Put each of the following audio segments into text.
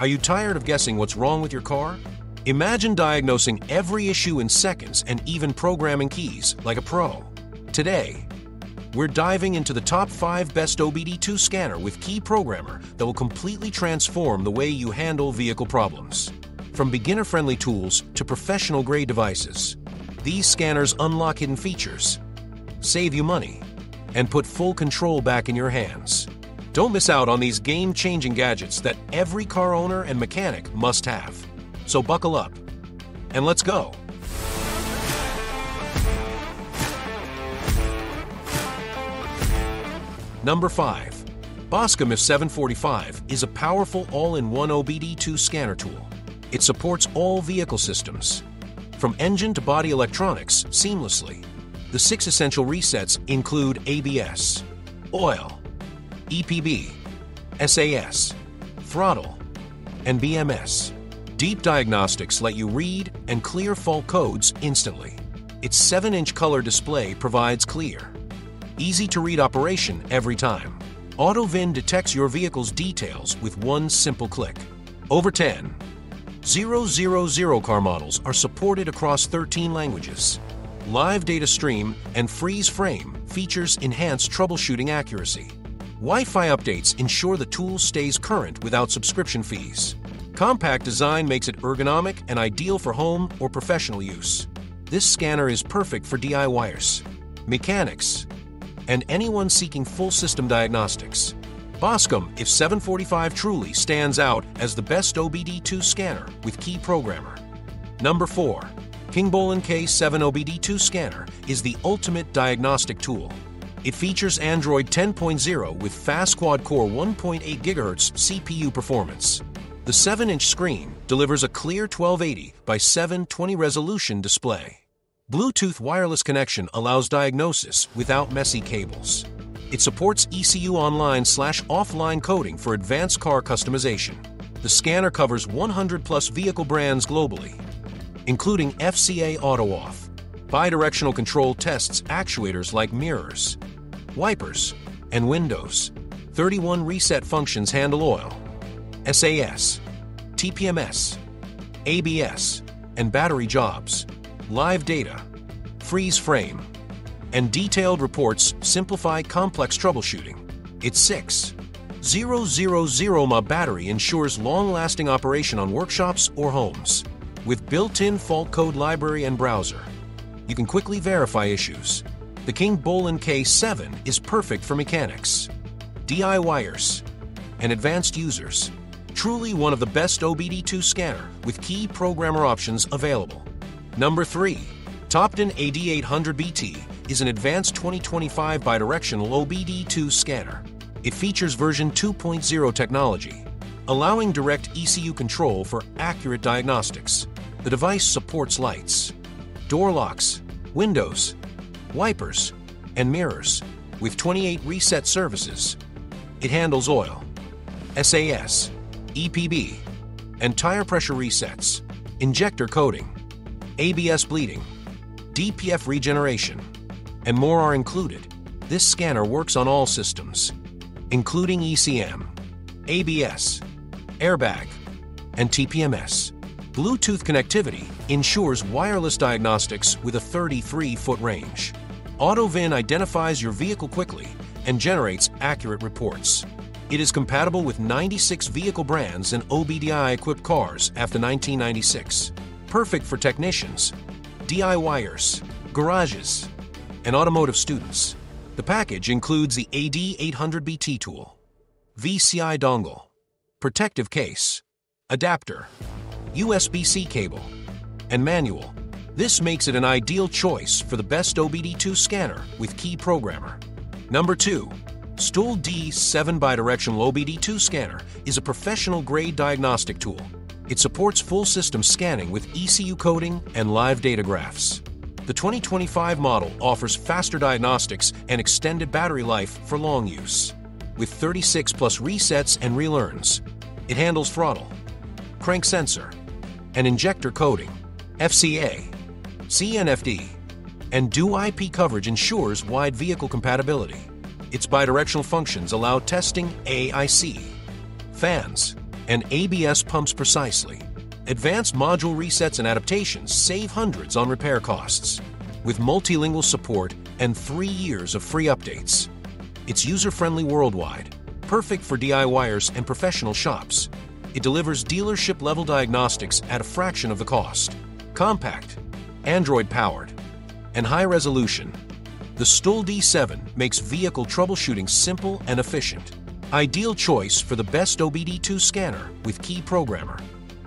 Are you tired of guessing what's wrong with your car? Imagine diagnosing every issue in seconds and even programming keys like a pro. Today, we're diving into the top 5 best OBD2 scanner with Key Programmer that will completely transform the way you handle vehicle problems. From beginner-friendly tools to professional-grade devices, these scanners unlock hidden features, save you money, and put full control back in your hands. Don't miss out on these game-changing gadgets that every car owner and mechanic must have. So buckle up, and let's go! Number 5. BOSCOM F745 is a powerful all-in-one OBD2 scanner tool. It supports all vehicle systems, from engine to body electronics, seamlessly. The 6 essential resets include ABS, oil, EPB, SAS, throttle, and BMS. Deep diagnostics let you read and clear fault codes instantly. Its 7-inch color display provides clear, easy-to-read operation every time. AutoVIN detects your vehicle's details with one simple click. Over 10,000 car models are supported across 13 languages. Live data stream and freeze frame features enhance troubleshooting accuracy. Wi-Fi updates ensure the tool stays current without subscription fees. Compact design makes it ergonomic and ideal for home or professional use. This scanner is perfect for DIYers, mechanics, and anyone seeking full system diagnostics. BOSCOM F745 truly stands out as the best OBD2 scanner with Key Programmer. Number 4. Kingbolin K7 OBD2 scanner is the ultimate diagnostic tool. It features Android 10.0 with fast quad-core 1.8 GHz CPU performance. The 7-inch screen delivers a clear 1280 by 720 resolution display. Bluetooth wireless connection allows diagnosis without messy cables. It supports ECU online/offline coding for advanced car customization. The scanner covers 100+ vehicle brands globally, including FCA Auto-Off. Bi-Directional Control tests actuators like mirrors, wipers, and windows. 31 reset functions handle oil, SAS, TPMS, ABS, and battery jobs. Live data, freeze frame, and detailed reports simplify complex troubleshooting. Its 6,000 mAh battery ensures long-lasting operation on workshops or homes. With built-in fault code library and browser, you can quickly verify issues. The Kingbolin K7 is perfect for mechanics, DIYers, and advanced users. Truly one of the best OBD2 scanner with Key Programmer options available. Number 3. Topton AD800BT is an advanced 2025 bidirectional OBD2 scanner. It features version 2.0 technology, allowing direct ECU control for accurate diagnostics. The device supports lights, door locks, windows, wipers, and mirrors. With 28 reset services, it handles oil, SAS, EPB, and tire pressure resets, injector coding, ABS bleeding, DPF regeneration, and more are included. This scanner works on all systems, including ECM, ABS, airbag, and TPMS. Bluetooth connectivity ensures wireless diagnostics with a 33-foot range. AutoVIN identifies your vehicle quickly and generates accurate reports. It is compatible with 96 vehicle brands and OBDI-equipped cars after 1996. Perfect for technicians, DIYers, garages, and automotive students. The package includes the AD800BT tool, VCI dongle, protective case, adapter, USB-C cable, and manual. This makes it an ideal choice for the best OBD2 scanner with Key Programmer. Number 2. Stuhl D7 Bidirectional OBD2 scanner is a professional-grade diagnostic tool. It supports full system scanning with ECU coding and live data graphs. The 2025 model offers faster diagnostics and extended battery life for long use. With 36+ resets and relearns, it handles throttle, crank sensor, and injector coding. FCA, CNFD, and DO IP coverage ensures wide vehicle compatibility. Its bidirectional functions allow testing AIC, fans, and ABS pumps precisely. Advanced module resets and adaptations save hundreds on repair costs. With multilingual support and 3 years of free updates. It's user-friendly worldwide, perfect for DIYers and professional shops. It delivers dealership-level diagnostics at a fraction of the cost. Compact, Android-powered, and high-resolution. The Autel D7 makes vehicle troubleshooting simple and efficient. Ideal choice for the best OBD2 scanner with key programmer.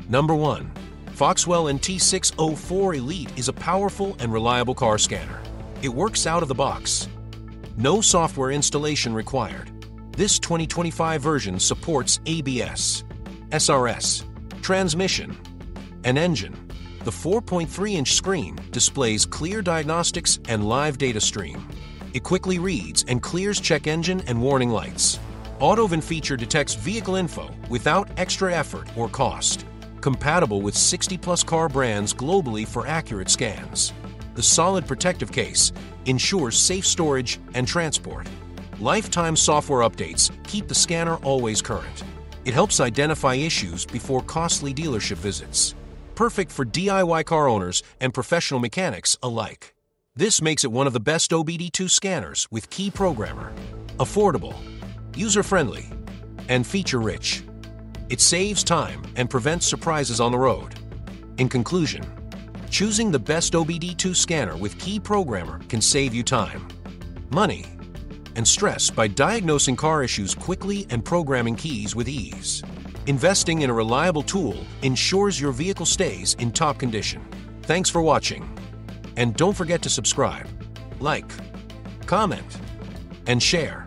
Number 1. Foxwell NT604 Elite is a powerful and reliable car scanner. It works out of the box. No software installation required. This 2025 version supports ABS, SRS, transmission, and engine. The 4.3-inch screen displays clear diagnostics and live data stream. It quickly reads and clears check engine and warning lights. AutoVin feature detects vehicle info without extra effort or cost. Compatible with 60+ car brands globally for accurate scans. The solid protective case ensures safe storage and transport. Lifetime software updates keep the scanner always current. It helps identify issues before costly dealership visits. Perfect for DIY car owners and professional mechanics alike. This makes it one of the best OBD2 scanners with key programmer. Affordable, user-friendly, and feature-rich. It saves time and prevents surprises on the road. In conclusion, choosing the best OBD2 scanner with key programmer can save you time, money, and stress by diagnosing car issues quickly and programming keys with ease. Investing in a reliable tool ensures your vehicle stays in top condition. Thanks for watching. And don't forget to subscribe, like, comment, and share.